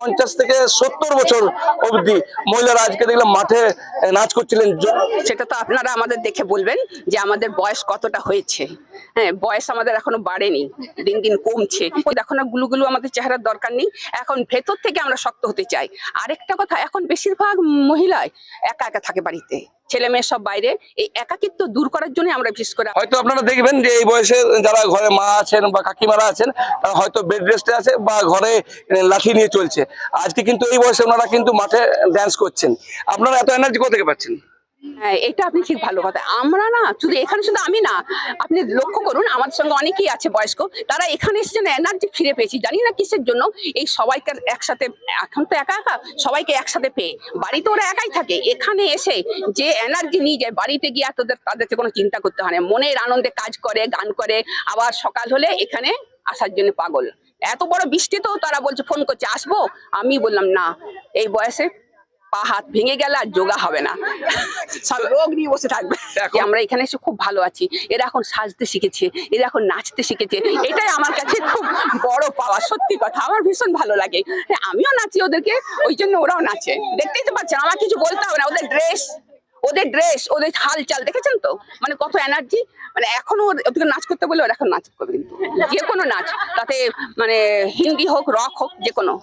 50 থেকে 70 বছর অবধি মহিলারা আজকে দেখলাম মাঠে নাচ করছিলেন। সেটা তো আপনারা আমাদের দেখে বলবেন যে আমাদের বয়স কতটা হয়েছে। হ্যাঁ, বয়স আমাদের এখনো বাড়েনি, দিন দিন কমছে। এখন আর গুলুগুলু আমাদের চেহারার দরকার নেই, এখন ভেতর থেকে আমরা শক্ত হতে চাই। আরেকটা কথা, এখন বেশিরভাগ মহিলাই একা একা থাকে বাড়িতে, ছেলে মেয়ে সব বাইরে। এই একাকিত্ব দূর করার জন্য আমরা বিশেষ করে হয়তো আপনারা দেখবেন যে এই বয়সে যারা ঘরে মা আছেন বা কাকিমারা আছেন তারা হয়তো বেড রেস্টে আছে বা ঘরে লাঠি নিয়ে চলছে। আজকে কিন্তু এই বয়সে ওনারা কিন্তু মাঠে ড্যান্স করছেন। আপনারা এত এনার্জি কোথা থেকে পাচ্ছেন? হ্যাঁ, এটা আপনি ঠিক ভালো কথা। আমরা না শুধু এখানে, শুধু আমি না, আপনি লক্ষ্য করুন আমাদের সঙ্গে অনেকেই আছে বয়স্ক, তারা এখানে এসে যেন এনার্জি ফিরে পেয়েছি, জানি না কিসের জন্য। এই সবাইকে একসাথে, এখন তো একা একা, সবাইকে একসাথে পেয়ে, বাড়িতে ওরা একাই থাকে, এখানে এসে যে এনার্জি নিয়ে যায়, বাড়িতে গিয়ে আর তাদেরকে কোনো চিন্তা করতে হয় না, মনের আনন্দে কাজ করে, গান করে, আবার সকাল হলে এখানে আসার জন্য পাগল। এত বড় বৃষ্টিতেও তারা বলছে, ফোন করছে আসবো। আমি বললাম না, এই বয়সে পা হাত ভেঙে গেলে আর যোগা হবে না, সব রোগ নিয়ে বসে থাকবে। আমরা এখানে এসে খুব ভালো আছি। এরা এখন সাজতে শিখেছে, এরা এখন নাচতে শিখেছে, এটাই আমার কাছে খুব বড় পাওয়া। সত্যি কথা, আমার ভীষণ ভালো লাগে। হ্যাঁ, আমিও নাচি ওদেরকে, ওই জন্য ওরাও নাচে। দেখতেই তো পাচ্ছেন, আমার কিছু বলতে হবে না। ওদের ড্রেস, ওদের হালচাল দেখেছেন তো, মানে কত এনার্জি। মানে এখনো ওদেরকে নাচ করতে বলে ওরা এখন নাচ করবে, কিন্তু যে কোনো নাচ, তাতে মানে হিন্দি হোক, রক হোক, যে কোনো।